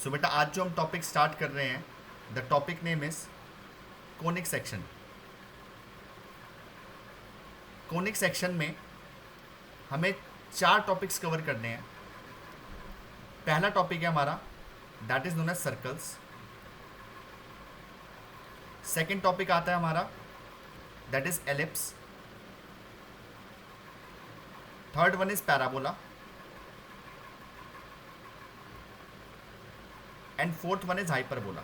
सो बेटा आज जो हम टॉपिक स्टार्ट कर रहे हैं, the topic name is conic section. Conic section में हमें 4 टॉपिक्स कवर करने हैं। पहला टॉपिक है हमारा, that is known as circles. Second topic आता है हमारा, that is ellipse. Third one is parabola and fourth one is hyperbola.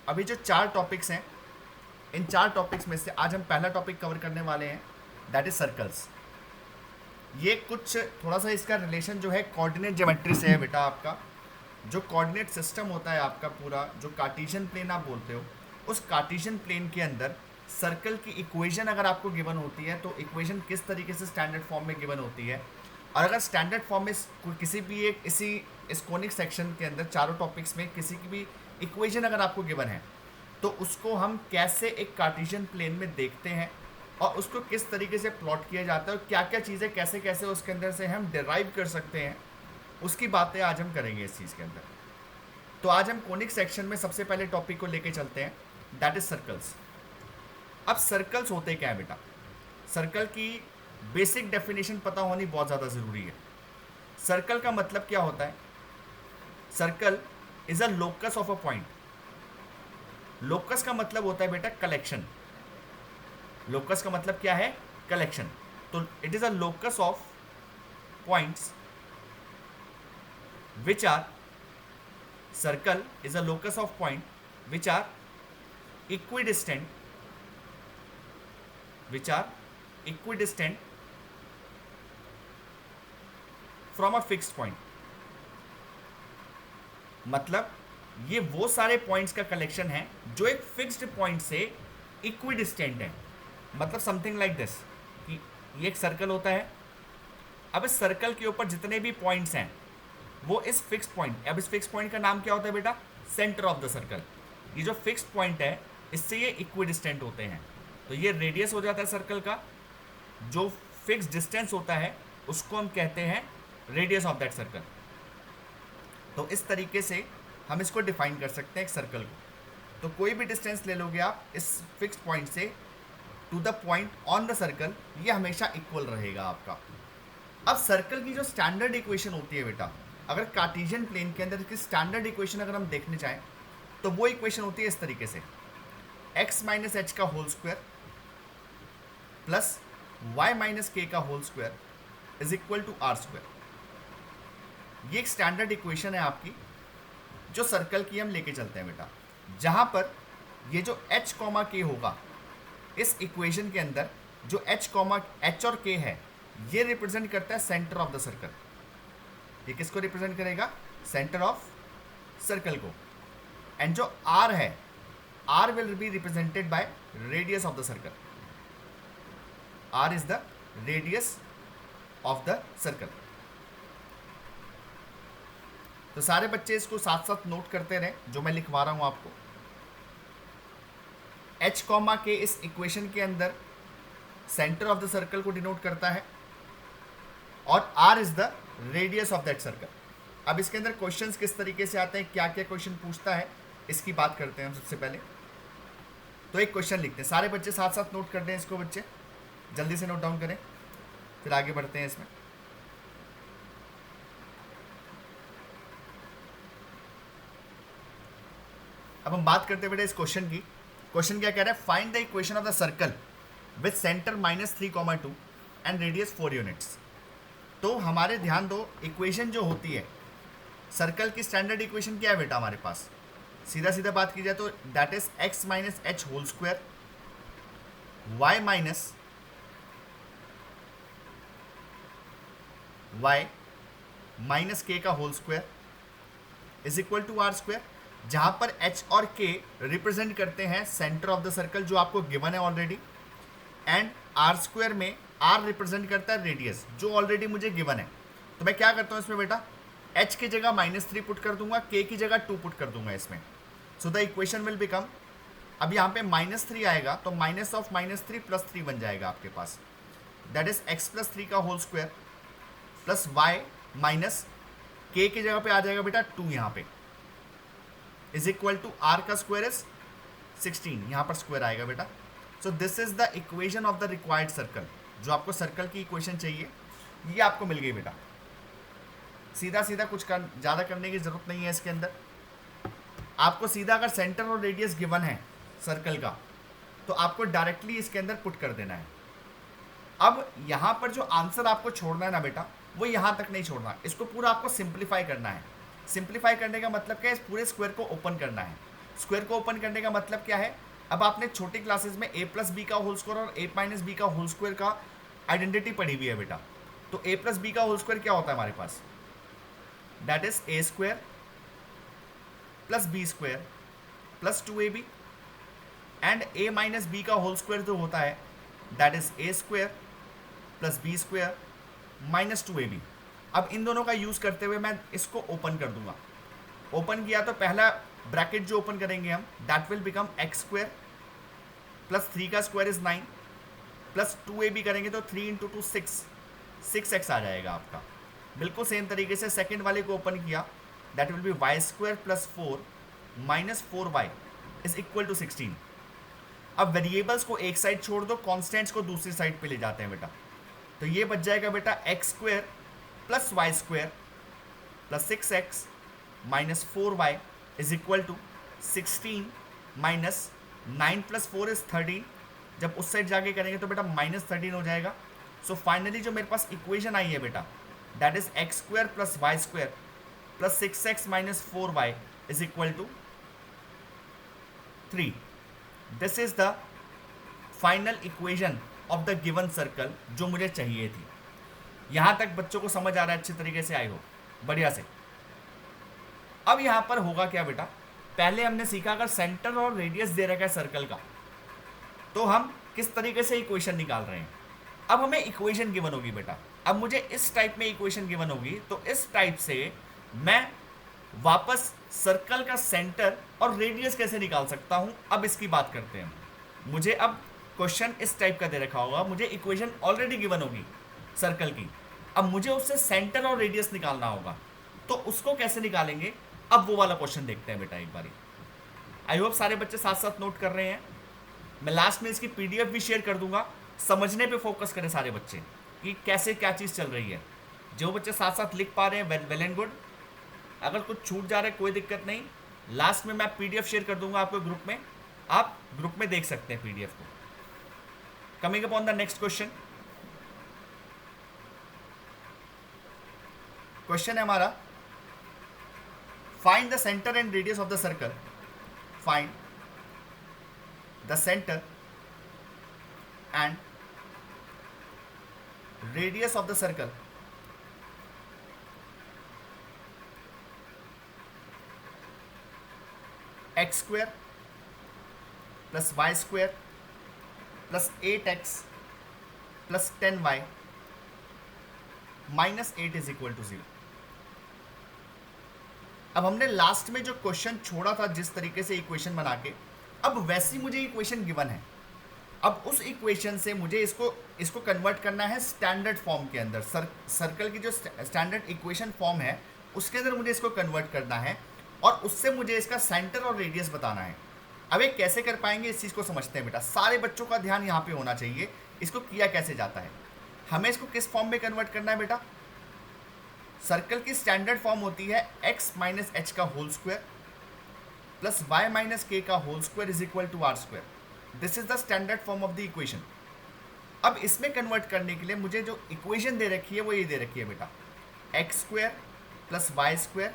अभी जो 4 टॉपिक्स हैं, इन 4 टॉपिक्स में से आज हम पहला टॉपिक कवर करने वाले हैं, दैट इज सर्कल्स। ये कुछ थोड़ा सा इसका रिलेशन जो है कोऑर्डिनेट ज्योमेट्री से है बेटा। आपका जो कोऑर्डिनेट सिस्टम होता है आपका पूरा, जो कार्टेशियन प्लेन आप बोलते हो, उस कार्टेशियन प्लेन के अंदर सर्कल की इक्वेशन अगर आपको गिवन होती है तो इक्वेशन किस तरीके से स्टैंडर्ड फॉर्म में गिवन होती है, और अगर स्टैंडर्ड फॉर्म में किसी भी एक इस कोनिक सेक्शन के अंदर चारों टॉपिक्स में किसी की भी इक्वेशन अगर आपको गिवन है तो उसको हम कैसे एक कार्टेशियन प्लेन में देखते हैं और उसको किस तरीके से प्लॉट किया जाता है और क्या क्या चीज़ें कैसे कैसे उसके अंदर से हम डिराइव कर सकते हैं, उसकी बातें आज हम करेंगे इस चीज़ के अंदर। तो आज हम कोनिक सेक्शन में सबसे पहले टॉपिक को लेके चलते हैं, दैट इज सर्कल्स। अब सर्कल्स होते क्या है बेटा? सर्कल की बेसिक डेफिनेशन पता होनी बहुत ज़्यादा ज़रूरी है। सर्कल का मतलब क्या होता है? Circle is a locus of a point. Locus का मतलब होता है बेटा कलेक्शन। लोकस का मतलब क्या है? कलेक्शन। तो it is a locus of points which are, circle is a locus of point which are equidistant, which are equidistant from a fixed point। मतलब ये वो सारे पॉइंट्स का कलेक्शन है जो एक फिक्स्ड पॉइंट से इक्विडिस्टेंट है। मतलब समथिंग लाइक दिस कि ये एक सर्कल होता है। अब इस सर्कल के ऊपर जितने भी पॉइंट्स हैं वो इस फिक्स्ड पॉइंट, अब इस फिक्स्ड पॉइंट का नाम क्या होता है बेटा? Centre of the circle. ये जो फिक्स्ड पॉइंट है इससे ये इक्विडिस्टेंट होते हैं। तो ये रेडियस हो जाता है सर्कल का। जो फिक्स डिस्टेंस होता है उसको हम कहते हैं रेडियस ऑफ दैट सर्कल। तो इस तरीके से हम इसको डिफाइन कर सकते हैं एक सर्कल को। तो कोई भी डिस्टेंस ले लोगे आप इस फिक्स पॉइंट से to the point on the circle, ये हमेशा इक्वल रहेगा आपका। अब सर्कल की जो स्टैंडर्ड इक्वेशन होती है बेटा, अगर कार्टेशियन प्लेन के अंदर इसकी स्टैंडर्ड इक्वेशन अगर हम देखने चाहें तो वो इक्वेशन होती है इस तरीके से, x माइनस एच का whole square plus y minus के का whole square is equal to are square. ये एक स्टैंडर्ड इक्वेशन है आपकी जो सर्कल की हम लेके चलते हैं बेटा, जहां पर ये जो h कॉमा के होगा इस इक्वेशन के अंदर, जो h और k है ये रिप्रेजेंट करता है सेंटर ऑफ द सर्कल। ये किसको रिप्रेजेंट करेगा? सेंटर ऑफ सर्कल को। एंड जो r है, r will be represented by radius of the circle। r is the radius of the circle। तो सारे बच्चे इसको साथ साथ नोट करते रहें जो मैं लिखवा रहा हूं आपको। h कॉमा के इस इक्वेशन के अंदर सेंटर ऑफ द सर्कल को डिनोट करता है और r is the radius of that circle। अब इसके अंदर क्वेश्चंस किस तरीके से आते हैं, क्या क्या क्वेश्चन पूछता है, इसकी बात करते हैं हम सबसे पहले। तो एक क्वेश्चन लिखते हैं, सारे बच्चे साथ साथ नोट कर दें इसको, बच्चे जल्दी से नोट डाउन करें, फिर आगे बढ़ते हैं इसमें। अब हम बात करते हैं बेटा इस क्वेश्चन की। क्वेश्चन क्या कह रहा है? Find the equation of the circle with centre -3,2 and radius 4 units. तो हमारे ध्यान दो, इक्वेशन जो होती है सर्कल की, स्टैंडर्ड इक्वेशन क्या है बेटा हमारे पास? सीधा सीधा बात की जाए तो that is x minus H whole square, y minus y minus के का whole square is equal to are square, जहां पर h और k रिप्रेजेंट करते हैं सेंटर ऑफ द सर्कल जो आपको गिवन है ऑलरेडी, एंड आर स्क्वायर में r रिप्रेजेंट करता है रेडियस जो ऑलरेडी मुझे गिवन है। तो मैं क्या करता हूं इसमें बेटा, h की जगह -3 पुट कर दूंगा, k की जगह 2 पुट कर दूंगा इसमें। सो द इक्वेशन विल बिकम, अब यहाँ पे -3 आएगा तो माइनस ऑफ -3 प्लस 3 बन जाएगा आपके पास, दैट इज x प्लस 3 का whole square plus y minus k की जगह पे आ जाएगा बेटा 2 यहाँ पे, इज इक्वल टू आर का स्क्वायर इज 16, यहाँ पर स्क्वायर आएगा बेटा। सो this is the equation of the required circle. जो आपको सर्कल की इक्वेशन चाहिए ये आपको मिल गई बेटा। सीधा सीधा कुछ ज़्यादा करने की ज़रूरत नहीं है इसके अंदर। आपको सीधा अगर सेंटर और रेडियस गिवन है सर्कल का तो आपको डायरेक्टली इसके अंदर पुट कर देना है। अब यहाँ पर जो आंसर आपको छोड़ना है ना बेटा, वो यहाँ तक नहीं छोड़ना, इसको पूरा आपको सिंप्लीफाई करना है। सिंप्लीफाई करने का मतलब क्या है, इस पूरे स्क्वायर को ओपन करना है। स्क्वायर को ओपन करने का मतलब क्या है, अब आपने छोटी क्लासेस में a प्लस बी का होल स्क्वायर और a माइनस बी का होल स्क्वायर का आइडेंटिटी पढ़ी हुई है बेटा। तो a प्लस बी का होल स्क्वायर क्या होता है हमारे पास, that is a square plus B square plus 2ab, and a minus B का होल स्क्वायर जो होता है that is a square plus B square minus 2ab। अब इन दोनों का यूज़ करते हुए मैं इसको ओपन कर दूंगा। ओपन किया तो पहला ब्रैकेट जो ओपन करेंगे हम, that will become x square plus 3 का स्क्वायर इज 9 प्लस 2ab करेंगे तो 3 इंटू 2 6x आ जाएगा आपका। बिल्कुल सेम तरीके से सेकेंड वाले को ओपन किया, that will be y square plus 4 minus 4y is equal to 16। अब वेरिएबल्स को एक साइड छोड़ दो, कॉन्स्टेंट्स को दूसरी साइड पे ले जाते हैं बेटा। तो ये बच जाएगा बेटा x square plus y square plus 6x minus 4y is equal to 16 minus 9 plus 4 is 13। जब उस साइड जाके करेंगे तो बेटा माइनस 13 हो जाएगा। सो फाइनली जो मेरे पास इक्वेशन आई है बेटा, that is x square plus y square plus 6x minus 4y is equal to 3। This is the final equation of the given circle जो मुझे चाहिए थी। यहां तक बच्चों को समझ आ रहा है अच्छी तरीके से, आई हो बढ़िया से। अब यहां पर होगा क्या बेटा, पहले हमने सीखा अगर सेंटर और रेडियस दे रखा है सर्कल का तो हम किस तरीके से इक्वेशन निकाल रहे हैं। अब हमें इक्वेशन गिवन होगी बेटा। अब मुझे इस टाइप में इक्वेशन गिवन होगी तो इस टाइप से मैं वापस सर्कल का सेंटर और रेडियस कैसे निकाल सकता हूं, अब इसकी बात करते हैं। मुझे अब क्वेश्चन इस टाइप का दे रखा होगा, मुझे इक्वेशन ऑलरेडी गिवन होगी सर्कल की, अब मुझे उससे सेंटर और रेडियस निकालना होगा। तो उसको कैसे निकालेंगे, अब वो वाला क्वेश्चन देखते हैं बेटा एक बारी। आई होप सारे बच्चे साथ साथ नोट कर रहे हैं। मैं लास्ट में इसकी पीडीएफ भी शेयर कर दूंगा, समझने पे फोकस करें सारे बच्चे कि कैसे क्या चीज़ चल रही है। जो बच्चे साथ साथ लिख पा रहे हैं वेल एंड गुड, अगर कुछ छूट जा रहा है कोई दिक्कत नहीं, लास्ट में मैं पीडीएफ शेयर कर दूंगा आपको ग्रुप में, आप ग्रुप में देख सकते हैं पीडीएफ को। Coming upon the next question, question है हमारा find the centre and radius of the circle. Find the centre and radius of the circle x square plus y square plus 8x plus 10y minus 8 is equal to 0। अब हमने last में जो question छोड़ा था जिस तरीके से equation बना के, अब वैसी मुझे इक्वेशन गिवन है। अब उस इक्वेशन से मुझे इसको कन्वर्ट करना है स्टैंडर्ड फॉर्म के अंदर। सर्कल की जो स्टैंडर्ड इक्वेशन फॉर्म है उसके अंदर मुझे इसको कन्वर्ट करना है और उससे मुझे इसका सेंटर और रेडियस बताना है। अब ये कैसे कर पाएंगे इस चीज़ को समझते हैं बेटा। सारे बच्चों का ध्यान यहाँ पे होना चाहिए, इसको किया कैसे जाता है। हमें इसको किस फॉर्म में कन्वर्ट करना है बेटा, सर्कल की स्टैंडर्ड फॉर्म होती है x माइनस एच का whole square plus y minus के का whole square is equal to are square. This is the standard form of the equation. अब इसमें कन्वर्ट करने के लिए मुझे जो इक्वेशन दे रखी है वो ये दे रखी है बेटा, x square plus y square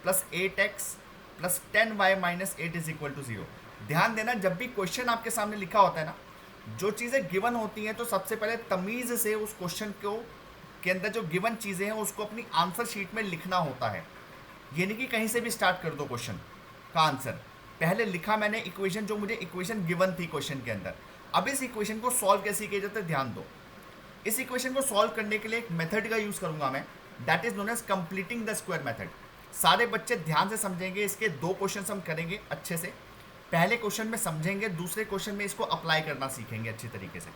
plus 8x plus 10y minus 8 is equal to 0। ध्यान देना, जब भी क्वेश्चन आपके सामने लिखा होता है ना, जो चीज़ें गिवन होती हैं तो सबसे पहले तमीज़ से उस क्वेश्चन को के अंदर जो गिवन चीज़ें हैं उसको अपनी आंसर शीट में लिखना होता है। ये नहीं कि कहीं से भी स्टार्ट कर दो क्वेश्चन का आंसर। पहले लिखा मैंने इक्वेशन, जो मुझे इक्वेशन गिवन थी क्वेश्चन के अंदर। अब इस इक्वेशन को सॉल्व कैसे किया जाता है ध्यान दो। इस इक्वेशन को सॉल्व करने के लिए एक मेथड का यूज़ करूँगा मैं, that is known as completing the square method. सारे बच्चे ध्यान से समझेंगे, इसके 2 क्वेश्चन हम करेंगे अच्छे से। पहले क्वेश्चन में समझेंगे, दूसरे क्वेश्चन में इसको अप्लाई करना सीखेंगे अच्छी तरीके से।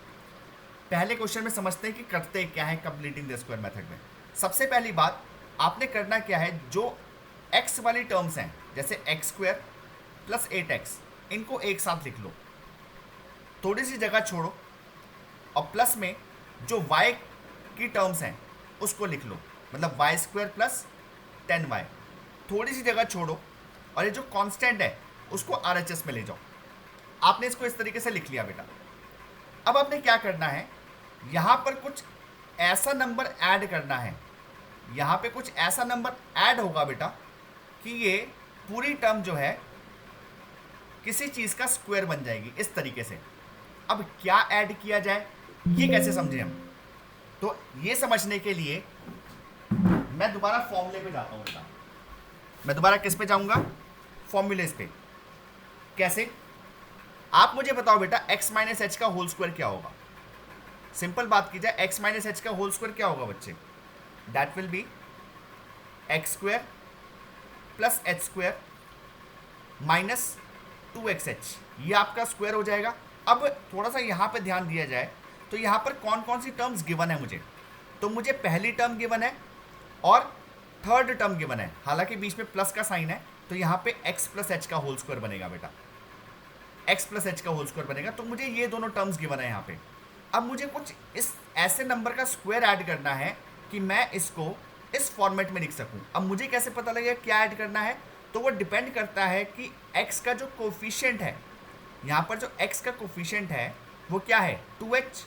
पहले क्वेश्चन में समझते हैं कि करते क्या है कंप्लीटिंग द स्क्वायर मेथड में। सबसे पहली बात, आपने करना क्या है, जो एक्स वाली टर्म्स हैं जैसे एक्स स्क्वायर प्लस 8x, इनको एक साथ लिख लो, थोड़ी सी जगह छोड़ो, और प्लस में जो y की टर्म्स हैं उसको लिख लो, मतलब वाई स्क्वायर प्लस 10y, थोड़ी सी जगह छोड़ो, और ये जो कांस्टेंट है उसको RHS में ले जाओ। आपने इसको इस तरीके से लिख लिया बेटा। अब आपने क्या करना है, यहाँ पर कुछ ऐसा नंबर ऐड करना है, यहाँ पे कुछ ऐसा नंबर ऐड होगा बेटा कि ये पूरी टर्म जो है किसी चीज़ का स्क्वायर बन जाएगी इस तरीके से। अब क्या ऐड किया जाए, ये कैसे समझें हम, तो ये समझने के लिए मैं दोबारा फॉर्मूले पे जाता हूँ बेटा। मैं दोबारा किस पे जाऊँगा, फॉर्मूलेस पे। कैसे, आप मुझे बताओ बेटा, x माइनस एच का होल स्क्वायर क्या होगा। सिंपल बात की जाए, x माइनस एच का होल स्क्वायर क्या होगा बच्चे, that will B x square plus H square minus 2xh, ये आपका स्क्वायर हो जाएगा। अब थोड़ा सा यहाँ पे ध्यान दिया जाए तो यहाँ पर कौन कौन सी टर्म्स गिवन है मुझे, तो मुझे पहली टर्म गिवन है और थर्ड टर्म गिवन है, हालांकि बीच में प्लस का साइन है, तो यहाँ पे x प्लस एच का होल स्क्वायर बनेगा बेटा, x प्लस एच का होल स्क्वायर बनेगा। तो मुझे ये दोनों टर्म्स गिवन है यहाँ पे। अब मुझे कुछ इस ऐसे नंबर का स्क्वायर ऐड करना है कि मैं इसको इस फॉर्मेट में लिख सकूँ। अब मुझे कैसे पता लगेगा क्या ऐड करना है, तो वो डिपेंड करता है कि x का जो कोफिशिएंट है, यहाँ पर जो x का कोफिशिएंट है वो क्या है, 2h,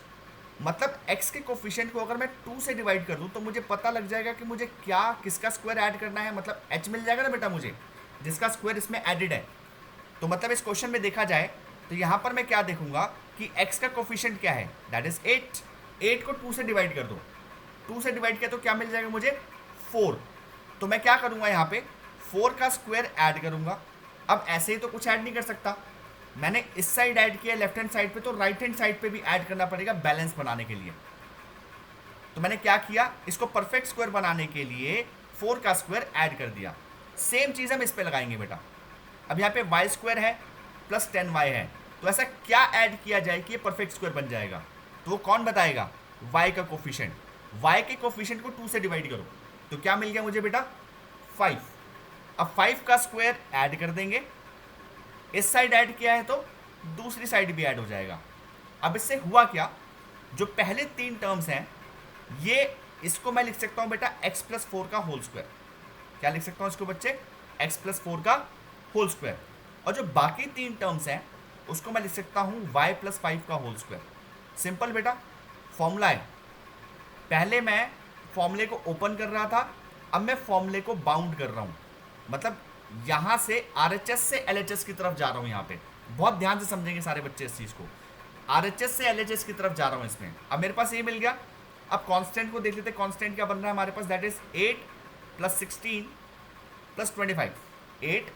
मतलब x के कोफिशिएंट को अगर मैं 2 से डिवाइड कर दूँ तो मुझे पता लग जाएगा कि मुझे क्या किसका स्क्वायर ऐड करना है, मतलब h मिल जाएगा ना बेटा मुझे, जिसका स्क्वायर इसमें एडिड है। तो मतलब इस क्वेश्चन में देखा जाए तो यहाँ पर मैं क्या देखूंगा कि x का कोफिशिएंट क्या है, दैट इज 8 को 2 से डिवाइड कर दो, 2 से डिवाइड किया तो क्या मिल जाएगा मुझे, 4। तो मैं क्या करूँगा, यहाँ पे 4 का स्क्वायर ऐड करूँगा। अब ऐसे ही तो कुछ ऐड नहीं कर सकता, मैंने इस साइड ऐड किया लेफ्ट हैंड साइड पे, तो राइट हैंड साइड पे भी ऐड करना पड़ेगा बैलेंस बनाने के लिए। तो मैंने क्या किया, इसको परफेक्ट स्क्वायर बनाने के लिए 4 का स्क्वायर ऐड कर दिया। सेम चीज़ हम इस पे लगाएंगे बेटा। अब यहाँ पे वाई स्क्वायर है प्लस 10y है, तो ऐसा क्या ऐड किया जाए कि ये परफेक्ट स्क्वायर बन जाएगा, तो वो कौन बताएगा, y का कोफिशिएंट। y के कोफिशिएंट को 2 से डिवाइड करो, तो क्या मिल गया मुझे बेटा, 5। अब 5 का स्क्वायर ऐड कर देंगे, इस साइड ऐड किया है तो दूसरी साइड भी ऐड हो जाएगा। अब इससे हुआ क्या, जो पहले 3 टर्म्स हैं ये, इसको मैं लिख सकता हूँ बेटा x प्लस 4 का होल स्क्वायर। क्या लिख सकता हूँ इसको बच्चे, x प्लस 4 का होल स्क्वायर। और जो बाकी 3 टर्म्स हैं उसको मैं लिख सकता हूँ y प्लस 5 का होल स्क्वायर। सिंपल बेटा, फॉर्मूला है। पहले मैं फॉर्मूले को ओपन कर रहा था, अब मैं फॉर्मूले को बाउंड कर रहा हूँ, मतलब यहाँ से RHS से LHS की तरफ जा रहा हूँ। यहाँ पे बहुत ध्यान से समझेंगे सारे बच्चे इस चीज़ को, RHS से LHS की तरफ जा रहा हूँ इसमें। अब मेरे पास ये मिल गया। अब कांस्टेंट को देख लेते हैं, कांस्टेंट क्या बन रहा है हमारे पास, that is 8 plus 16 plus 25, 8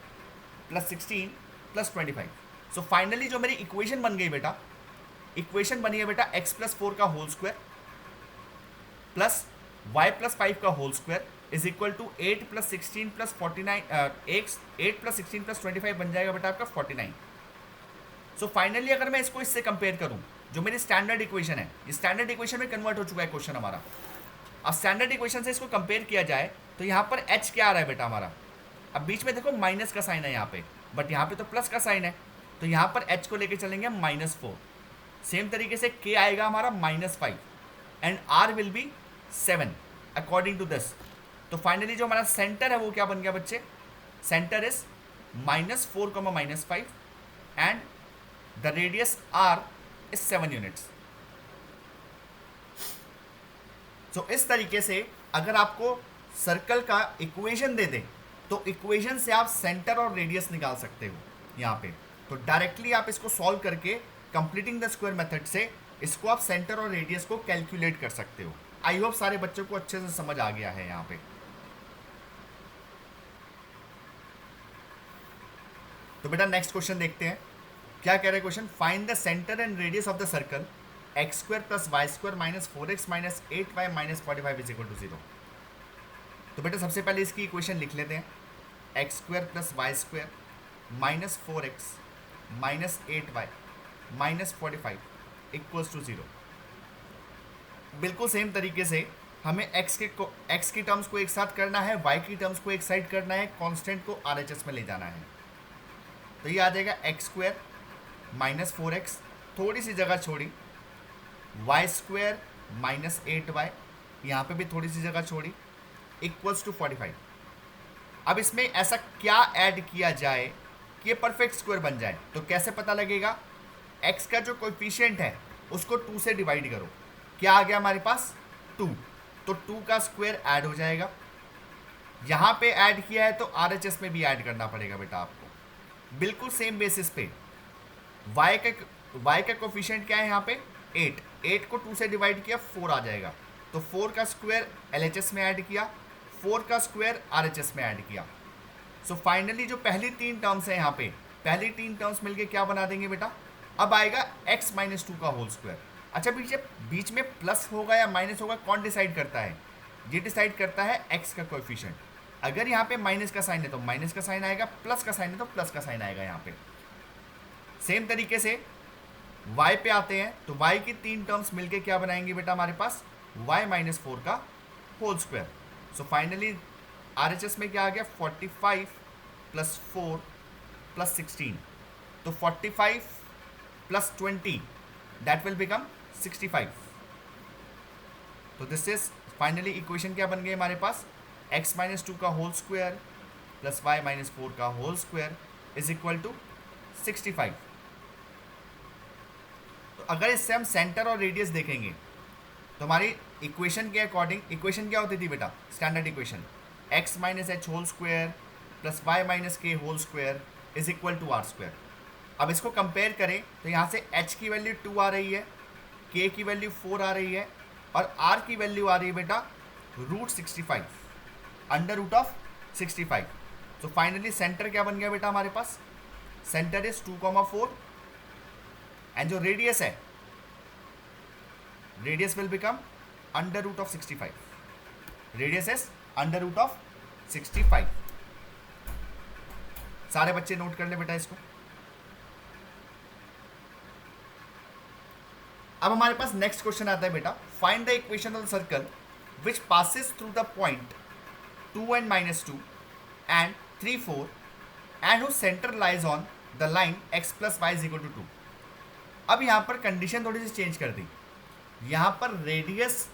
plus 16 plus 25। So finally जो मेरी इक्वेशन बन गई बेटा, इक्वेशन बनी है बेटा x प्लस 4 का whole square plus y plus 5 का whole square is equal to 8 plus 16 plus 49, 8 plus 16 plus 25 बन जाएगा बेटा आपका 49। सो फाइनली अगर मैं इसको इससे कंपेयर करूं, जो मेरी स्टैंडर्ड इक्वेशन है, ये स्टैंडर्ड इक्वेशन में कन्वर्ट हो चुका है क्वेश्चन हमारा। अब स्टैंडर्ड इक्वेशन से इसको कंपेयर किया जाए तो यहाँ पर h क्या आ रहा है बेटा हमारा, अब बीच में देखो माइनस का साइन है यहाँ पे, बट यहाँ पे तो प्लस का साइन है, तो यहाँ पर h को लेके चलेंगे हम -4। सेम तरीके से k आएगा हमारा -5 and r will be 7 according to this. तो फाइनली जो हमारा सेंटर है वो क्या बन गया बच्चे, center is -4 -5 and the radius r is 7 units. So इस तरीके से अगर आपको सर्कल का इक्वेशन दे दे तो इक्वेशन से आप सेंटर और रेडियस निकाल सकते हो यहाँ पे। तो डायरेक्टली आप इसको सॉल्व करके कंप्लीटिंग द स्क्वायर मेथड से इसको आप सेंटर और रेडियस को कैलकुलेट कर सकते हो। आई होप सारे बच्चों को अच्छे से समझ आ गया है यहाँ पे। तो बेटा नेक्स्ट क्वेश्चन देखते हैं क्या कह रहा है question, find the centre and radius of the circle x square plus y square minus 4x minus 8y minus 45 is equal to 0। तो बेटा सबसे पहले इसकी इक्वेशन लिख लेते हैं, x square plus y square minus 4x minus 8y minus 45 equals to 0। बिल्कुल same तरीके से हमें एक्स की टर्म्स को एक साथ करना है, वाई की टर्म्स को एक साइड करना है, कांस्टेंट को आरएचएस में ले जाना है। तो ये आ जाएगा एक्स स्क्वायर माइनस 4x, थोड़ी सी जगह छोड़ी, वाई स्क्वायर माइनस 8y, यहाँ पे भी थोड़ी सी जगह छोड़ी, इक्वल्स टू 45। अब इसमें ऐसा क्या ऐड किया जाए कि ये परफेक्ट स्क्वायर बन जाए? तो कैसे पता लगेगा? x का जो कोएफिशिएंट है उसको 2 से डिवाइड करो। क्या आ गया हमारे पास? 2। तो 2 का स्क्वायर ऐड हो जाएगा। यहाँ पे ऐड किया है तो आरएचएस में भी ऐड करना पड़ेगा बेटा आपको, बिल्कुल सेम बेसिस पे। y का कोएफिशिएंट क्या है यहाँ पे? 8 को 2 से डिवाइड किया, 4 आ जाएगा। तो 4 का स्क्वायर एलएचएस में ऐड किया, 4 का स्क्वायर आरएचएस में ऐड किया। सो फाइनली जो पहली 3 टर्म्स हैं यहाँ पे, पहली 3 टर्म्स मिलके क्या बना देंगे बेटा? अब आएगा x माइनस 2 का होल स्क्वायर। अच्छा, बीच में प्लस होगा या माइनस होगा, कौन डिसाइड करता है? ये डिसाइड करता है x का कोएफिशिएंट। अगर यहाँ पे माइनस का साइन है तो माइनस का साइन आएगा, प्लस का साइन है तो प्लस का साइन आएगा यहाँ पे। सेम तरीके से y पे आते हैं तो y की 3 टर्म्स मिलके क्या बनाएंगे बेटा हमारे पास? y माइनस 4 का whole square. So finally RHS में क्या आ गया? 45 प्लस 4 प्लस 16। तो 45 प्लस 20 दैट विल बिकम 65। तो दिस इज फाइनली इक्वेशन क्या बन गई हमारे पास? x माइनस 2 का whole square plus y minus 4 का whole square is equal to 65। तो अगर इससे हम सेंटर और रेडियस देखेंगे तो हमारी इक्वेशन के अकॉर्डिंग, इक्वेशन क्या होती थी बेटा? Standard equation x minus H whole square plus Y minus के whole square is equal to are square. अब इसको कंपेयर करें तो यहाँ से h की वैल्यू 2 आ रही है, k की वैल्यू 4 आ रही है और r की वैल्यू आ रही है बेटा √65, अंडर रूट ऑफ 65। तो फाइनली सेंटर क्या बन गया बेटा हमारे पास? सेंटर इज 2,4 एंड जो रेडियस है, radius will become under root of 65। Radius is under root of 65। सारे बच्चे नोट कर ले बेटा इसको। अब हमारे पास नेक्स्ट क्वेश्चन आता है बेटा, find the equation of the circle which passes through the point 2n minus 2 and 3 4 and whose center lies on the line x plus y is equal to 2। अब यहाँ पर कंडीशन थोड़ी सी चेंज कर दी, यहाँ पर रेडियस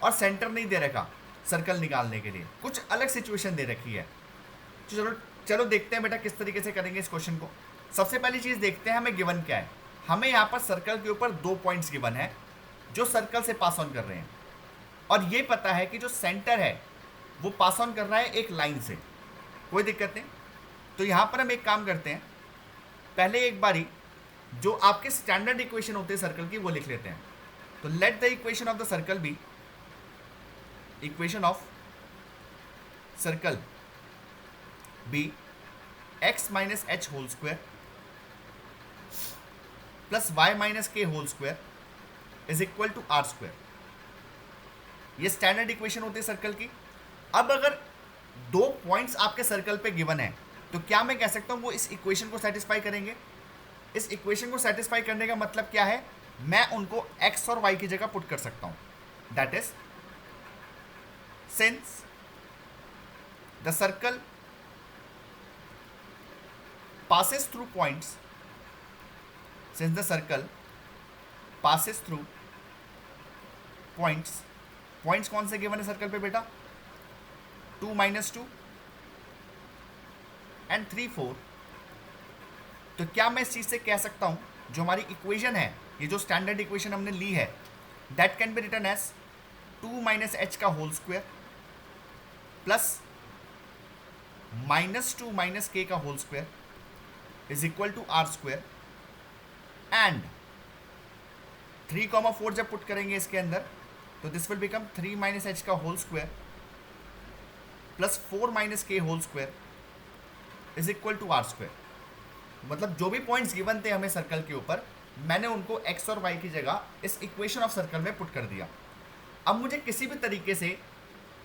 और सेंटर नहीं दे रखा सर्कल निकालने के लिए, कुछ अलग सिचुएशन दे रखी है। चलो देखते हैं बेटा किस तरीके से करेंगे इस क्वेश्चन को। सबसे पहली चीज़ देखते हैं हमें गिवन क्या है। हमें यहाँ पर सर्कल के ऊपर 2 पॉइंट्स गिवन है जो सर्कल से पास ऑन कर रहे हैं, और ये पता है कि जो सेंटर है वो पास ऑन कर रहा है एक लाइन से, कोई दिक्कत नहीं। तो यहाँ पर हम एक काम करते हैं, पहले एक बारी जो आपके स्टैंडर्ड इक्वेशन होते हैं सर्कल की वो लिख लेते हैं। तो let the equation of the circle be, equation of circle be x minus H whole square plus y minus के whole square is equal to are square. ये स्टैंडर्ड इक्वेशन होती है सर्कल की। अब अगर 2 पॉइंट्स आपके सर्कल पे given है तो क्या मैं कह सकता हूँ वो इस इक्वेशन को सेटिस्फाई करेंगे? इस इक्वेशन को सेटिस्फाई करने का मतलब क्या है? मैं उनको x और y की जगह पुट कर सकता हूँ। That is since the circle passes through points, since the circle passes through points, points कौन से गिवन है सर्कल पे बेटा? 2 minus 2 and 3 4। तो क्या मैं इस चीज़ से कह सकता हूँ जो हमारी इक्वेशन है, ये जो स्टैंडर्ड इक्वेशन हमने ली है, that can be written as 2 minus H का होल स्क्वायर प्लस -2 माइनस के का whole square is equal to are square, and 3,4 जब पुट करेंगे इसके अंदर तो this will become 3 minus H का होल स्क्वायर प्लस 4 माइनस के whole square is equal to are square. मतलब जो भी पॉइंट्स गिवन थे हमें सर्कल के ऊपर, मैंने उनको x और y की जगह इस इक्वेशन ऑफ सर्कल में पुट कर दिया। अब मुझे किसी भी तरीके से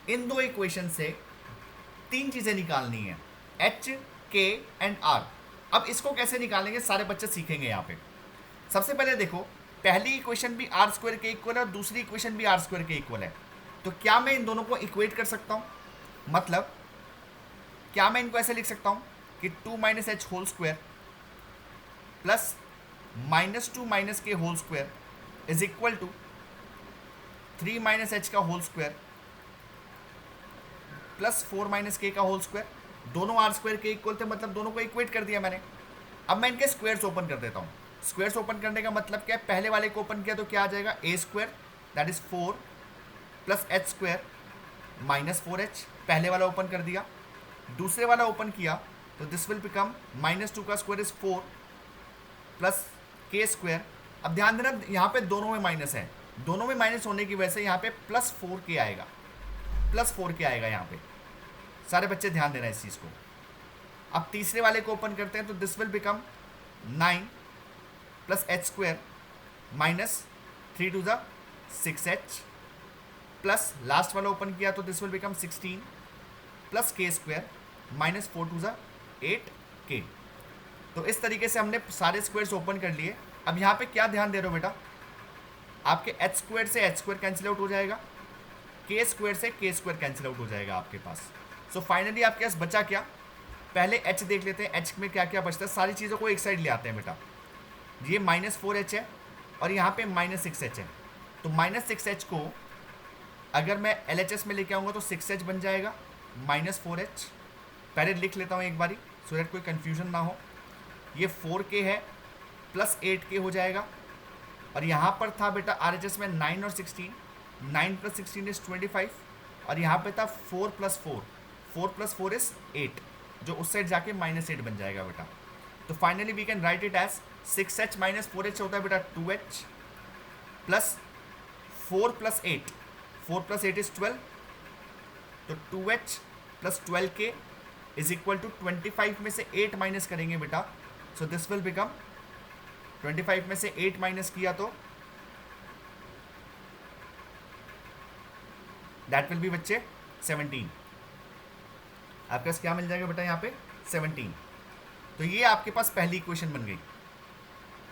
इन 2 इक्वेशन से 3 चीज़ें निकालनी है, h, k एंड r। अब इसको कैसे निकालेंगे सारे बच्चे सीखेंगे यहाँ पे। सबसे पहले देखो, पहली इक्वेशन भी आर स्क्वायर के इक्वल है और दूसरी इक्वेशन भी आर स्क्वायर के इक्वल है। तो क्या मैं इन दोनों को इक्वेट कर सकता हूँ? मतलब क्या मैं इनको ऐसे लिख सकता हूँ कि 2 minus H whole square plus -2 minus के whole square is equal to 3 minus H का होल स्क्वायर प्लस 4 माइनस के का होल स्क्वायर। दोनों आर स्क्वायर के इक्वल थे, मतलब दोनों को इक्वेट कर दिया मैंने। अब मैं इनके स्क्वायर्स ओपन कर देता हूँ। स्क्वायर्स ओपन करने का मतलब क्या है? पहले वाले को ओपन किया तो क्या आ जाएगा? A square that is 4 plus H square minus 4h, पहले वाला ओपन कर दिया। दूसरे वाला ओपन किया तो दिस विल बिकम -2 का square is 4 plus k square. अब ध्यान देना यहाँ पे दोनों में माइनस है, दोनों में माइनस होने की वजह से यहाँ पे प्लस 4k आएगा, प्लस 4k आएगा यहाँ पे। सारे बच्चे ध्यान देना इस चीज़ को। अब तीसरे वाले को ओपन करते हैं तो this will become 9 plus H square minus 3 to the 6h plus last वाला ओपन किया तो this will become 16 plus k square minus 4 to the 8k। तो इस तरीके से हमने सारे स्क्वायर्स ओपन कर लिए। अब यहाँ पे क्या ध्यान दे रहे हो बेटा? आपके एच स्क्वायर से एच स्क्वायर कैंसिल आउट हो जाएगा, के स्क्वायर से के स्क्वायर कैंसिल आउट हो जाएगा आपके पास। सो फाइनली आपके पास बचा क्या? पहले एच देख लेते हैं, एच में क्या क्या बचता है। सारी चीज़ों को एक साइड ले आते हैं बेटा। ये -4h है और यहाँ पे -6h है, तो -6h को अगर मैं LHS में लेके आऊँगा तो 6h बन जाएगा -4h। पहले लिख लेता हूँ एक बारी सो दैट कोई कन्फ्यूजन ना हो। ये 4k है प्लस 8k हो जाएगा, और यहाँ पर था बेटा RHS में 9 और 16, 9 प्लस 16 इज 25, और यहाँ पे था 4 प्लस 4, 4 प्लस 4 इज 8, जो उस साइड जाके -8 बन जाएगा बेटा। तो finally we can write it as 6h minus 4h होता है बेटा 2h plus 4 plus 8, 4 plus 8 is 12, तो 2h plus 12k is equal to 25 में से 8 माइनस करेंगे बेटा, सो दिस विल बिकम 25 में से 8 माइनस किया तो दैट विल बी बच्चे 17। आपके पास क्या मिल जाएगा बेटा यहाँ पे? 17। तो ये आपके पास पहली इक्वेशन बन गई।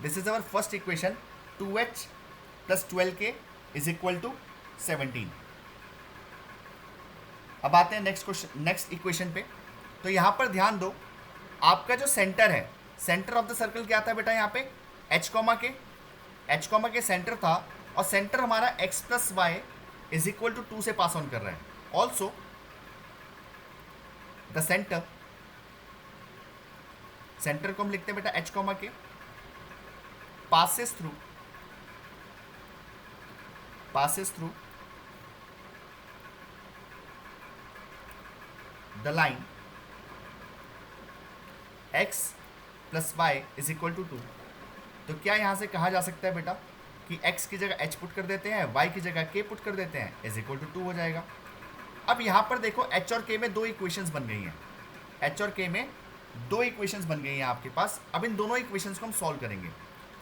This is our first equation, 2h plus 12k is equal to 17। अब आते हैं नेक्स्ट इक्वेशन पे। तो यहाँ पर ध्यान दो, आपका जो सेंटर है, सेंटर ऑफ द सर्कल क्या आता है बेटा? यहाँ पे h के सेंटर था, और सेंटर हमारा x plus y is equal to 2 से पास ऑन कर रहा है। ऑल्सो द सेंटर को हम लिखते हैं बेटा h के, passes through the line x plus y is equal to 2। तो क्या यहाँ से कहा जा सकता है बेटा कि x की जगह h पुट कर देते हैं, y की जगह k पुट कर देते हैं, इज इक्वल टू 2 हो जाएगा। अब यहाँ पर देखो h और k में दो इक्वेशंस बन गई हैं, h और k में दो इक्वेशंस बन गई हैं आपके पास। अब इन दोनों इक्वेशंस को हम सॉल्व करेंगे,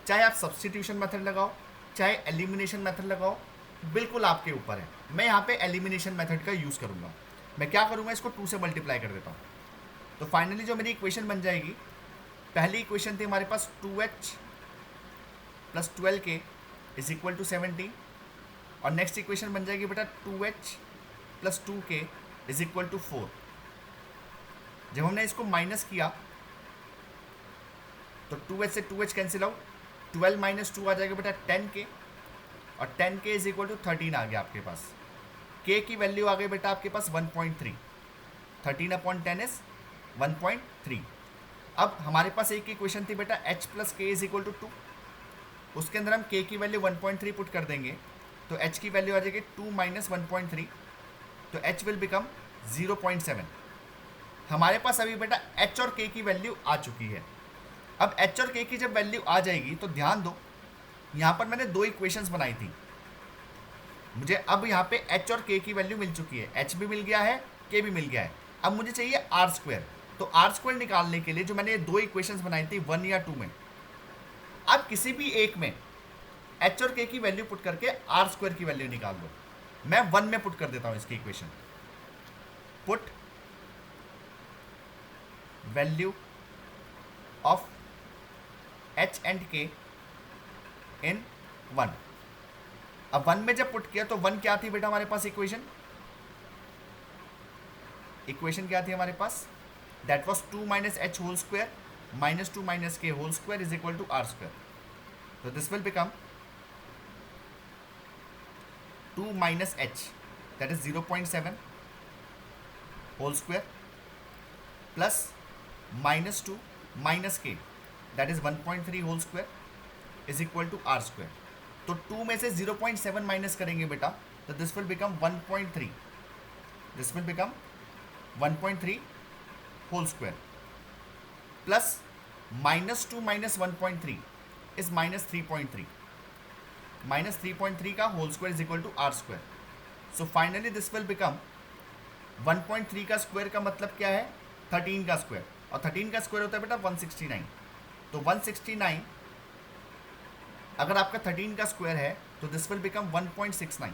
चाहे आप सब्स्टिट्यूशन मेथड लगाओ, चाहे एलिमिनेशन मेथड लगाओ, बिल्कुल आपके ऊपर है। मैं यहाँ पे एलिमिनेशन मेथड का यूज़ करूँगा। मैं क्या करूँगा, इसको 2 से मल्टीप्लाई कर देता हूँ। तो फाइनली जो मेरी इक्वेशन बन जाएगी, पहली इक्वेशन थी हमारे पास 2h plus 12k is equal to 17, और नेक्स्ट इक्वेशन बन जाएगी बेटा 2h plus 2k is equal to 4। जब हमने इसको माइनस किया तो 2h से 2h कैंसिल आउट, 12 माइनस 2 आ जाएगा बेटा 10k, और 10k इज इक्वल टू 13 आ गया आपके पास। k की वैल्यू आ गई बेटा आपके पास 1.3, 13 अपॉन 10 इज 1.3। अब हमारे पास एक इक्वेशन थी बेटा h plus k is equal to 2, उसके अंदर हम k की वैल्यू 1.3 पुट कर देंगे तो h की वैल्यू आ जाएगी 2 माइनस 1.3, तो h विल बिकम 0.7। हमारे पास अभी बेटा h और k की वैल्यू आ चुकी है। अब h और k की जब वैल्यू आ जाएगी तो ध्यान दो, यहाँ पर मैंने दो इक्वेशंस बनाई थी, मुझे अब यहाँ पे h और k की वैल्यू मिल चुकी है, h भी मिल गया है, k भी मिल गया है। अब मुझे चाहिए आर स्क्वायर, तो आर स्क्वायर निकालने के लिए जो मैंने दो इक्वेशंस बनाई थी 1 या 2 में, आप किसी भी एक में h और k की वैल्यू पुट करके आर स्क्वायर की वैल्यू निकाल दो। मैं 1 में पुट कर देता हूँ इसकी equation, put value of h and k इन 1। अब 1 में जब पुट किया तो 1 क्या थी बेटा हमारे पास इक्वेशन, इक्वेशन क्या थी हमारे पास, that was 2 minus H whole square minus 2 minus के whole square is equal to are square. तो this will become 2 minus H that is 0.7 whole square plus minus 2 minus K that is 1.3 whole square is equal to are square. तो 2 में से 0.7 minus करेंगे बेटा तो this will become 1.3, this will become 1.3 whole square plus minus 2 minus 1.3 is minus 3.3, minus 3.3 का whole square is equal to are square. So finally this will become 1.3 का square का मतलब क्या है 13 का स्क्वायर, और 13 का स्क्वायर होता है बेटा 169. तो 169 अगर आपका 13 का स्क्वायर है तो दिस विल बिकम 1.69.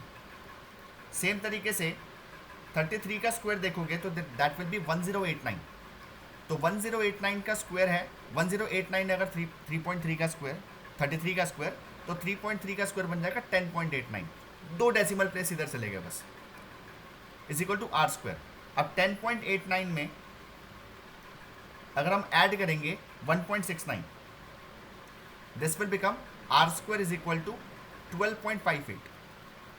सेम तरीके से 33 का स्क्वायर देखोगे तो दैट विल बी 1089. तो 1089 का स्क्वायर है 1089 अगर 3.3 का स्क्वायर 33 का स्क्वायर तो 3.3 का स्क्वायर बन जाएगा 10.89. 2 डेसिमल प्लेस इधर से लेगा बस is equal to are square. अब 10.89 में अगर हम ऐड करेंगे 1.69 this will become r square is equal to 12.58.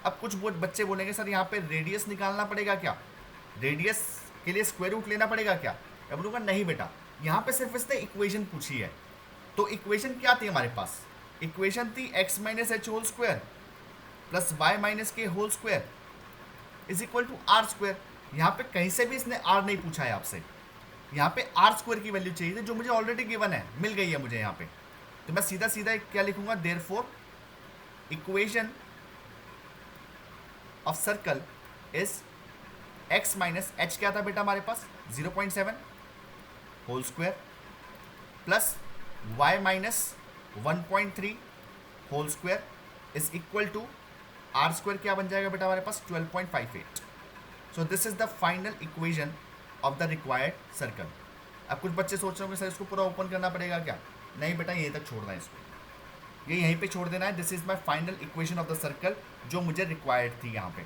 अब कुछ बच्चे बोलेंगे सर यहाँ पे रेडियस निकालना पड़ेगा क्या, रेडियस के लिए स्क्वायर रूट लेना पड़ेगा क्या. मैं बोलूँगा नहीं बेटा, यहाँ पे सिर्फ इसने इक्वेशन पूछी है. तो इक्वेशन क्या थी हमारे पास, इक्वेशन थी x minus H whole square plus Y minus के whole square is equal to are square. यहाँ पे कहीं से भी इसने आर नहीं पूछा है आपसे, यहाँ पे आर स्क्वायर की वैल्यू चाहिए थी जो मुझे ऑलरेडी गिवन है, मिल गई है मुझे यहाँ पे. तो मैं सीधा सीधा क्या लिखूंगा, therefore equation of circle is x minus h क्या था बेटा हमारे पास 0.7 whole square plus y minus 1.3 whole square is equal to are square क्या बन जाएगा बेटा हमारे पास 12.58. So this is the final equation of the required circle. अब कुछ बच्चे सोच रहे होंगे सर इसको पूरा ओपन करना पड़ेगा क्या, नहीं बेटा यहीं तक छोड़ना है इसको, ये यहीं पे छोड़ देना है. This is my final equation of the circle जो मुझे रिक्वायर्ड थी यहाँ पे.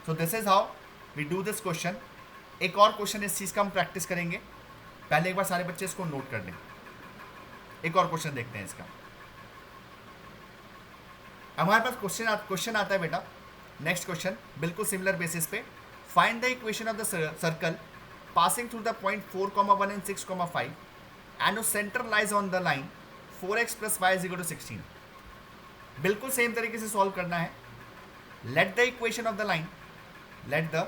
So this is how we do this question. एक और क्वेश्चन इस चीज़ का हम प्रैक्टिस करेंगे, पहले एक बार सारे बच्चे इसको नोट कर लें. एक और क्वेश्चन देखते हैं इसका. हमारे पास क्वेश्चन आता है बेटा, नेक्स्ट क्वेश्चन बिल्कुल सिमिलर बेसिस पे. Find the equation of the circle passing through the point 4,1 and 6,5 and no centre lies on the line 4x plus y is equal to 16. बिल्कुल सेम तरीके से सॉल्व करना है. Let the equation of the line, let the,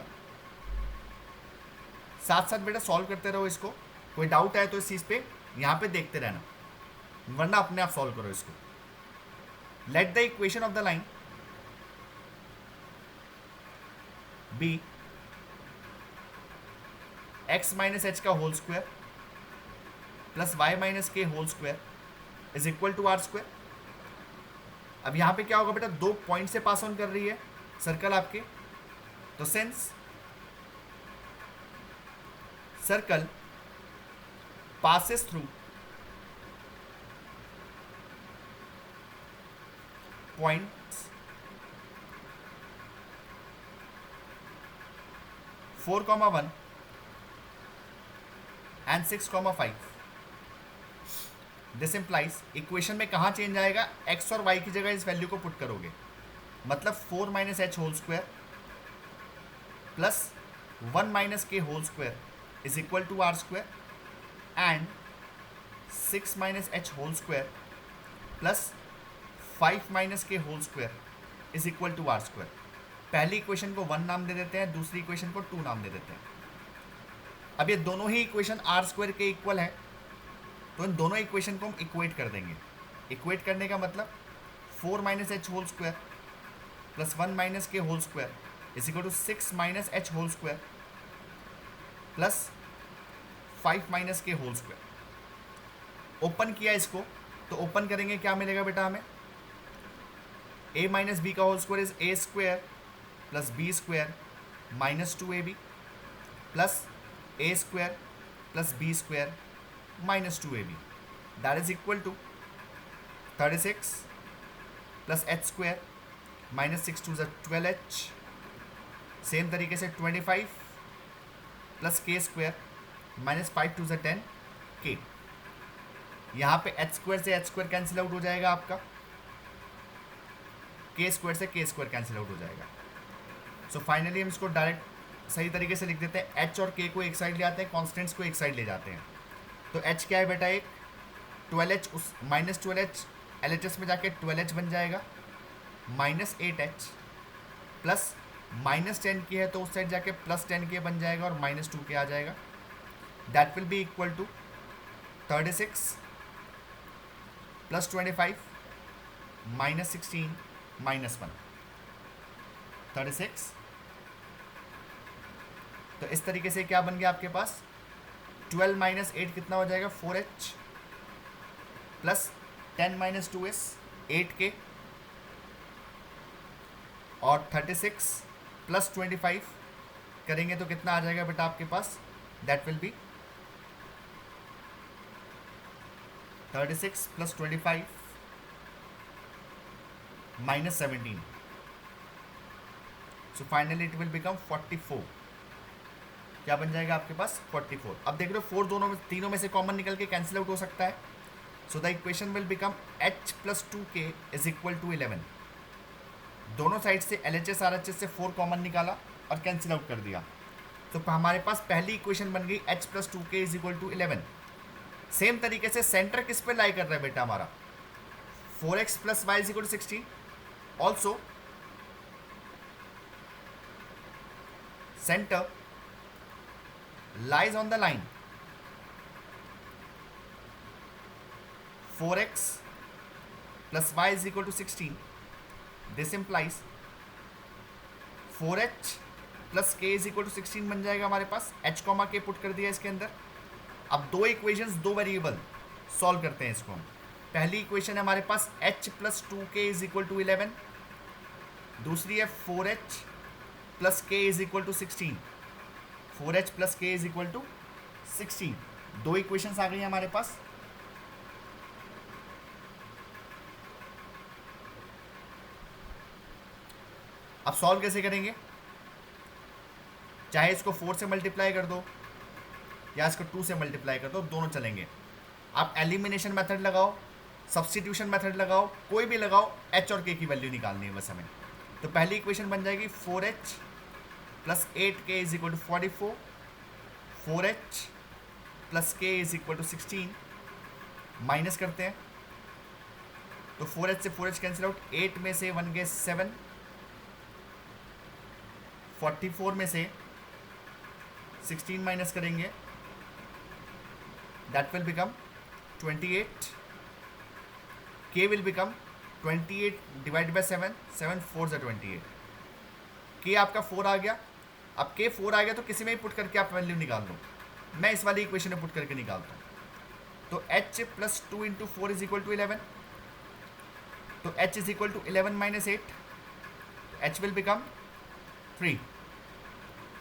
साथ साथ बेटा solve करते रहो इसको. कोई डाउट है तो इस चीज़ पे यहाँ पे देखते रहना, वरना अपने आप सॉल्व करो इसको. Let the equation of the line be x minus H का whole square plus Y minus के whole square is equal to are square. अब यहाँ पे क्या होगा बेटा, 2 पॉइंट से पास ऑन कर रही है सर्कल आपके, तो since circle passes through points 4,1 and 6,5. This implies equation में कहाँ चेंज आएगा, x और y की जगह इस वैल्यू को पुट करोगे, मतलब 4 minus H whole square plus 1 minus के whole square is equal to are square and 6 minus H whole square plus 5 minus के whole square is equal to are square. पहली इक्वेशन को 1 नाम दे देते हैं, दूसरी इक्वेशन को 2 नाम दे देते हैं. अब ये दोनों ही इक्वेशन आर स्क्वायर के इक्वल है, तो इन दोनों इक्वेशन को हम इक्वेट कर देंगे. इक्वेट करने का मतलब 4 minus H whole square plus 1 minus के whole square is equal to 6 minus H whole square plus 5 minus के होल स्क्वायर. ओपन किया इसको तो ओपन करेंगे क्या मिलेगा बेटा हमें, a माइनस बी का whole square is a square plus B square minus 2ab plus a square plus B square minus 2ab. That is equal to 36 plus H square minus 6 to the 12h, same तरीके से 25 plus k square minus 5 to ज़ 10 के। यहाँ पे H square से H square cancel out हो जाएगा आपका, के स्क्वायर से के स्क्वायर कैंसिल आउट हो जाएगा। सो फाइनली हम इसको डायरेक्ट सही तरीके से लिख देते हैं, एच और के को एक साइड ले आते हैं, कॉन्स्टेंट्स को एक साइड ले जाते हैं। तो एच क्या है बेटा, एक 12h उस minus 12h L H S में जाके 12h बन जाएगा, माइनस 8h प्लस माइनस 10 की है तो उस साइड जाके प्लस 10 के बन जाएगा और माइनस 2 के आ जाएगा। That will be equal to 36 plus 25 minus 16 minus 1, 36। तो इस तरीके से क्या बन गया आपके पास, 12 माइनस 8 कितना हो जाएगा, 4h plus 10 minus 2s 8k और 36 प्लस 25 करेंगे तो कितना आ जाएगा बेटा आपके पास, that will be 36 plus 25 minus 17। So finally it will become 44। क्या बन जाएगा आपके पास, 44। अब देख लो 4 दोनों में, तीनों में से कॉमन निकल के कैंसिल आउट हो सकता है। So the equation will become h plus 2k is equal to 11। दोनों साइड से LHS RHS से 4 कॉमन निकाला और कैंसिल आउट कर दिया, तो हमारे पास पहली इक्वेशन बन गई h plus 2k is equal to 11। Same तरीके से सेंटर किस पे लाई कर रहा है बेटा हमारा, 4x plus y is equal to 16। Also centre lies on the line 4x plus y is equal to 16. This implies 4h plus k is equal to 16 बन जाएगा हमारे पास। h, k पुट कर दिया इसके अंदर। अब दो इक्वेशंस, दो वेरिएबल सॉल्व करते हैं इसको हम। पहली इक्वेशन है हमारे पास h plus 2k is equal to 11, दूसरी है 4h plus k is equal to 16। 4h plus k is equal to 16। दो इक्वेशंस आ गई हैं हमारे पास। अब सॉल्व कैसे करेंगे, चाहे इसको 4 से मल्टीप्लाई कर दो या इसको 2 से मल्टीप्लाई कर दो, दोनों चलेंगे। आप एलिमिनेशन मेथड लगाओ, सब्स्टिट्यूशन मेथड लगाओ, कोई भी लगाओ, h और k की वैल्यू निकालनी है बस हमें। तो पहली इक्वेशन बन जाएगी 4h plus 8k is equal to 44, 4h plus k is equal to 16। Minus करते हैं तो 4h से 4h कैंसिल आउट, 8 में से 1 गए 7, 44 में से 16 माइनस करेंगे, that will become 28, k will become 28 divide by 7, 7 4 ज़ा 28। k आपका 4 आ गया। अब k 4 आ गया तो किसी में ही पुट करके आप वैल्यू निकाल दो। मैं इस वाली इक्वेशन में पुट करके निकालता हूँ। तो h plus 2 into 4 is equal to 11। तो h is equal to 11 minus 8, h will become 3।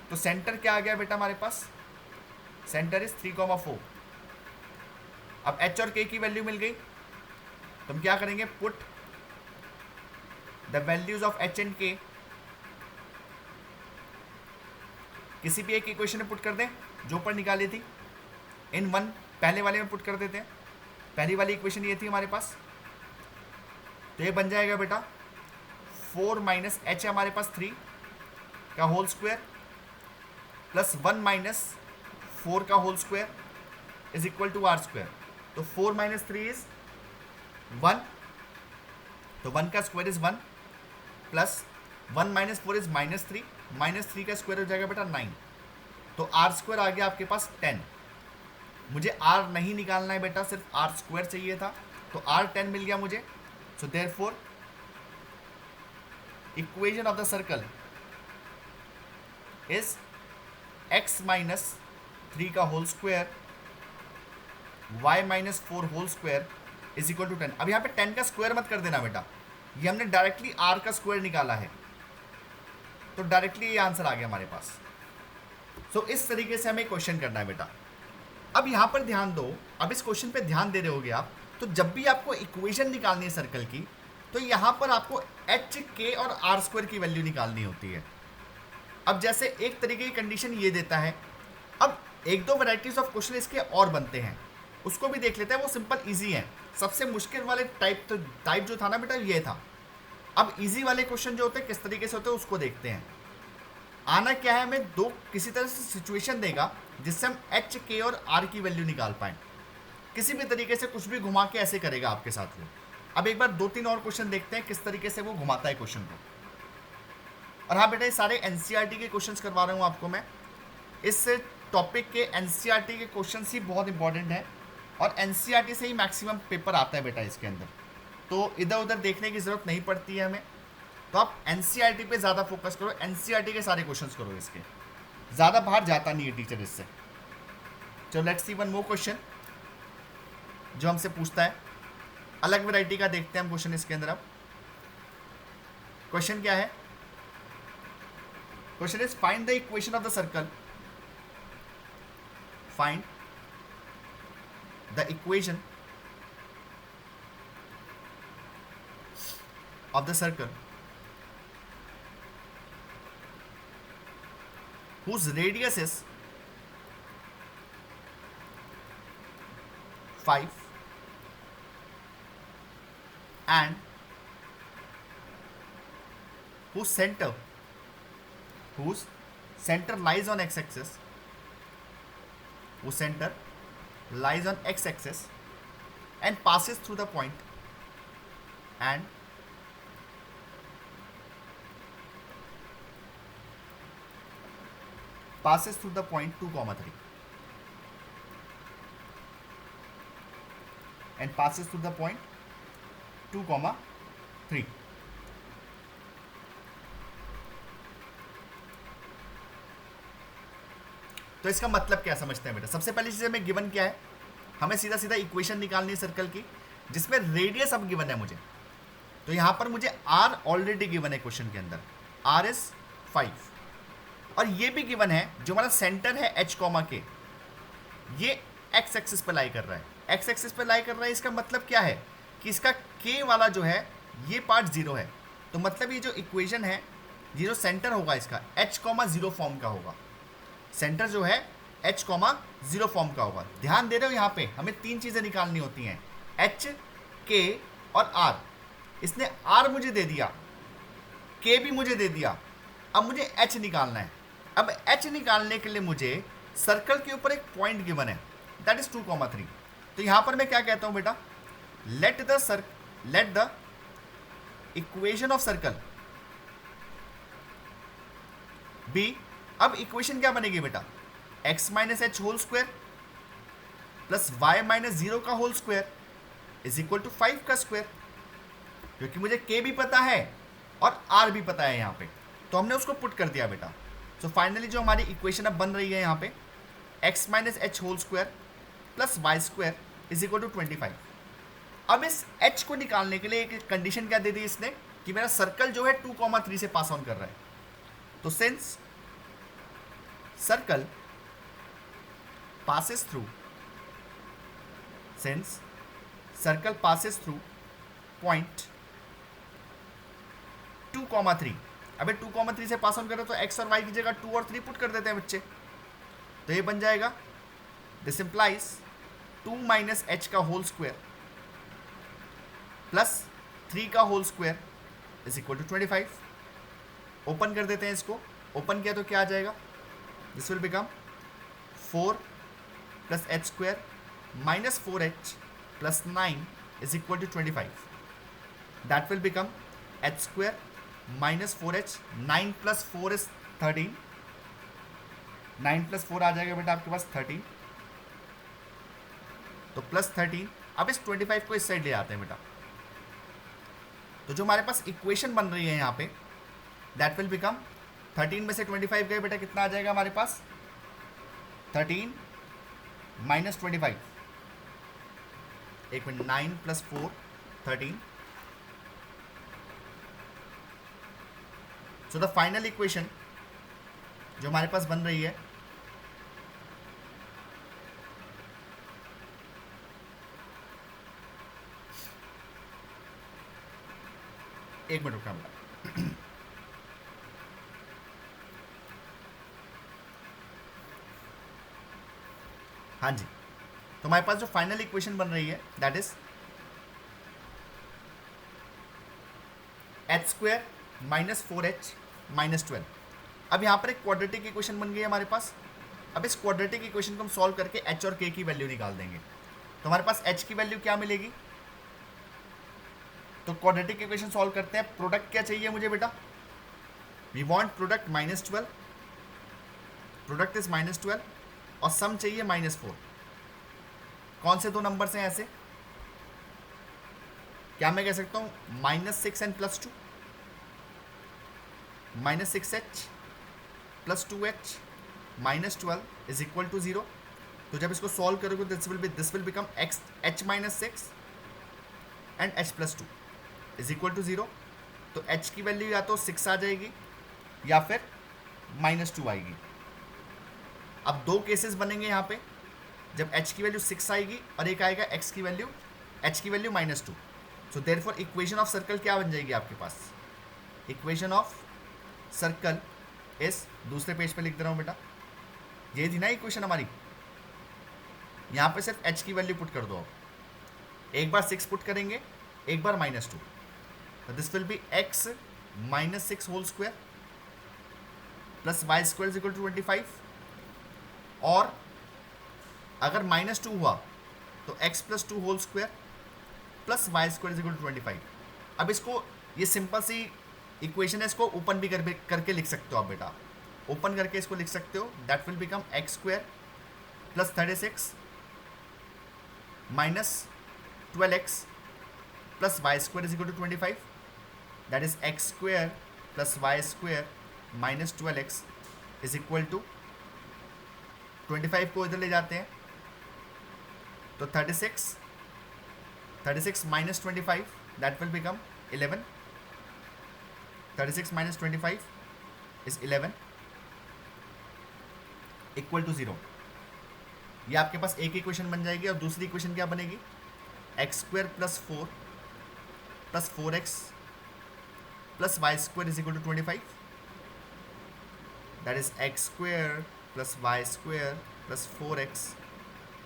तो सेंटर क्या आ गया बेटा हमारे पास, सेंटर इज 3,4। अब h और k की वैल्यू मिल गई, तो हम क्या करेंगे, put the values of h and k किसी भी एक इक्वेशन में पुट कर दें जो ऊपर निकाली थी, इन वन पहले वाले में पुट कर देते हैं। पहली वाली इक्वेशन ये थी हमारे पास, तो ये बन जाएगा बेटा 4 माइनस h है हमारे पास 3 का होल स्क्वायर प्लस 1 माइनस 4 का whole square is equal to are square. तो 4 माइनस 3 इज 1, तो 1 का square is 1 plus 1 minus 4 is minus 3, minus 3 का स्क्वायर हो जाएगा बेटा 9। तो आर स्क्वायर आ गया आपके पास 10। मुझे आर नहीं निकालना है बेटा, सिर्फ आर स्क्वायर चाहिए था, तो आर 10 मिल गया मुझे। So therefore equation of the circle is x minus 3 का whole square y minus 4 whole square is equal to 10। अब यहाँ पे 10 का स्क्वायर मत कर देना बेटा, ये हमने डायरेक्टली r का स्क्वायर निकाला है, तो डायरेक्टली ये आंसर आ गया हमारे पास। सो इस तरीके से हमें क्वेश्चन करना है बेटा। अब यहाँ पर ध्यान दो, अब इस क्वेश्चन पे ध्यान दे रहे होगे आप, तो जब भी आपको इक्वेशन निकालनी है सर्कल की, तो यहां पर आपको एच के और आर स्क्वायर की वैल्यू निकालनी होती है। अब जैसे एक तरीके की कंडीशन ये देता है, अब एक दो वैरायटीज ऑफ क्वेश्चन इसके और बनते हैं, उसको भी देख लेते हैं। वो सिंपल इजी है। सबसे मुश्किल वाले टाइप जो था ना बेटा ये था। अब इजी वाले क्वेश्चन जो होते हैं किस तरीके से होते हैं उसको देखते हैं। आना क्या है, हमें दो किसी तरह से सिचुएशन देगा जिससे हम एच के और आर की वैल्यू निकाल पाए। किसी भी तरीके से कुछ भी घुमा के ऐसे करेगा आपके साथ वो। अब एक बार दो तीन और क्वेश्चन देखते हैं किस तरीके से वो घुमाता है क्वेश्चन को। और हाँ बेटा, ये सारे एनसीईआरटी के क्वेश्चंस करवा रहा हूँ आपको मैं। इस टॉपिक के एनसीईआरटी के क्वेश्चंस ही बहुत इंपॉर्टेंट है और एनसीईआरटी से ही मैक्सिमम पेपर आता है बेटा इसके अंदर, तो इधर उधर देखने की ज़रूरत नहीं पड़ती है हमें। तो आप एनसीईआरटी पे ज़्यादा फोकस करो, एनसीईआरटी के सारे क्वेश्चंस करो इसके, ज़्यादा बाहर जाता नहीं है टीचर इससे। चलो let's see one more question जो हमसे पूछता है। अलग वैरायटी का देखते हैं हम क्वेश्चन इसके अंदर। अब क्वेश्चन क्या है? Question is find the equation of the circle. Find the equation of the circle whose radius is 5 and whose center lies on x-axis, whose center lies on x-axis and passes through the point and passes through the point 2, 3 and passes through the point 2, 3. तो इसका मतलब क्या समझते हैं बेटा? सबसे पहली चीज हमें गिवन क्या है, हमें सीधा सीधा इक्वेशन निकालनी है सर्कल की जिसमें रेडियस अब गिवन है मुझे। तो यहां पर मुझे आर ऑलरेडी गिवन है क्वेश्चन के अंदर, आर इज 5 और ये भी गिवन है जो हमारा सेंटर है एच कॉमा के, ये एक्स एक्सिस पे लाई कर रहा है, एक्स एक्सिस पे लाई कर रहा है। इसका मतलब क्या है कि इसका के वाला जो है ये पार्ट 0 है। तो मतलब ये जो इक्वेशन है, ये जो सेंटर होगा इसका एच कॉमा 0 फॉर्म का होगा। सेंटर जो है एच कॉमा 0 फॉर्म का होगा। ध्यान दे रहे हो, यहाँ पे हमें तीन चीज़ें निकालनी होती हैं, एच, के और आर। इसने आर मुझे दे दिया, के भी मुझे दे दिया, अब मुझे एच निकालना है। अब एच निकालने के लिए मुझे सर्कल के ऊपर एक पॉइंट गिवन है, दैट इज 2, 3। तो यहां पर मैं क्या कहता हूं बेटा, let the equation of circle be. अब इक्वेशन क्या बनेगी बेटा, x minus H whole square plus y minus 0 का whole square is equal to 5 का स्क्वायर, क्योंकि मुझे k भी पता है और r भी पता है यहां पे, तो हमने उसको पुट कर दिया बेटा। तो फाइनली जो हमारी इक्वेशन अब बन रही है यहाँ पे, x minus H whole square plus y square is equal to 25। अब इस h को निकालने के लिए एक कंडीशन क्या दे दी इसने कि मेरा सर्कल जो है 2, 3 से पास ऑन कर रहा है। तो since circle passes through point 2, 3। अबे 2, 3 से पास ऑन करें तो x और y की जगह 2 और 3 पुट कर देते हैं बच्चे, तो ये बन जाएगा दिस इंप्लाइज 2 माइनस एच का होल स्क्वायर प्लस 3 का whole square is equal to 25। Open कर देते हैं इसको, ओपन किया तो क्या आ जाएगा, this will become 4 plus H square minus 4h plus 9 is equal to 25। That will become h square minus 4h, 9 plus 4 is 13, 9 plus 4 आ जाएगा बेटा आपके पास 13, तो प्लस 13। अब इस 25 को इस साइड ले आते हैं बेटा, तो जो हमारे पास इक्वेशन बन रही है यहाँ पे दैट विल बिकम 13 में से 25 गए बेटा, कितना आ जाएगा हमारे पास 13 माइनस 25, एक minute, 9 plus 4 13। So the final equation जो हमारे पास बन रही है एक मिनट रुकना बेटा। हाँ जी, तो हमारे पास जो फाइनल इक्वेशन बन रही है that is H square minus 4h minus 12। अब यहाँ पर एक क्वाड्रेटिक इक्वेशन बन गई है हमारे पास। अब इस क्वाड्रेटिक इक्वेशन को हम सॉल्व करके h और k की वैल्यू निकाल देंगे। तो हमारे पास h की वैल्यू क्या मिलेगी? तो क्वाड्रेटिक इक्वेशन सॉल्व करते हैं। प्रोडक्ट क्या चाहिए मुझे बेटा? We want product -12, product is -12 और सम चाहिए -4। कौन से दो नंबर हैं ऐसे? क्या मैं कह सकता हूँ -6n + 2, -6h + 2h -12 is equal to 0। तो जब इसको सॉल्व करोगे this will become h - 6 and h + 2 is equal to 0। तो h की वैल्यू या तो 6 आ जाएगी या फिर -2 आएगी। अब दो केसेस बनेंगे यहाँ पे, जब h की वैल्यू 6 आएगी और एक आएगा h की value -2। So therefore equation of circle क्या बन जाएगी आपके पास? इक्वेशन ऑफ सर्कल इस दूसरे पेज पे लिख दे रहा हूँ बेटा, ये थी ना इक्वेशन हमारी। यहाँ पे सिर्फ h की वैल्यू पुट कर दो। अब एक बार 6 पुट करेंगे, एक बार -2। तो this will be x - 6 whole square plus y square is equal to 25। और अगर -2 हुआ तो x + 2 whole square plus y square is equal to 25। अब इसको, ये सिंपल सी इक्वेशन है, इसको ओपन भी करके लिख सकते हो आप बेटा। ओपन करके इसको लिख सकते हो, that will become x square plus 36 minus 12x plus y square is equal to 25। That is x square plus y square minus 12x is equal to 25 को इधर ले जाते हैं तो 36 minus 25 that will become 11। 36 minus 25 is 11 equal to 0। ये आपके पास एक equation बन जाएगी। और दूसरी इक्वेशन क्या बनेगी? x square plus 4 plus 4x plus y square is equal to 25। That is x square plus y स्क्वायर प्लस 4x।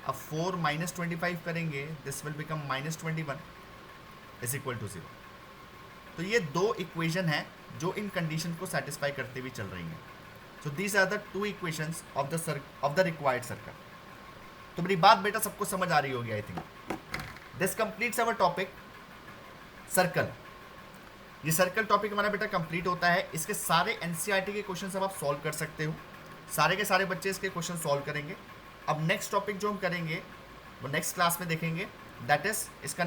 अब 4 माइनस 25 करेंगे, this will become -21 is equal to 0। तो ये दो इक्वेशन हैं जो इन कंडीशन को सेटिस्फाई करते हुए चल रही हैं। So these are the two equations of the required circle. तो मेरी बात बेटा सबको समझ आ रही होगी I think. This completes our topic circle. ये सर्कल टॉपिक हमारा बेटा कंप्लीट होता है। इसके सारे एनसीईआरटी के क्वेश्चन अब आप सॉल्व कर सकते हो। सारे के सारे बच्चे इसके क्वेश्चन सॉल्व करेंगे। अब नेक्स्ट टॉपिक जो हम करेंगे वो नेक्स्ट क्लास में देखेंगे, दैट इज इसका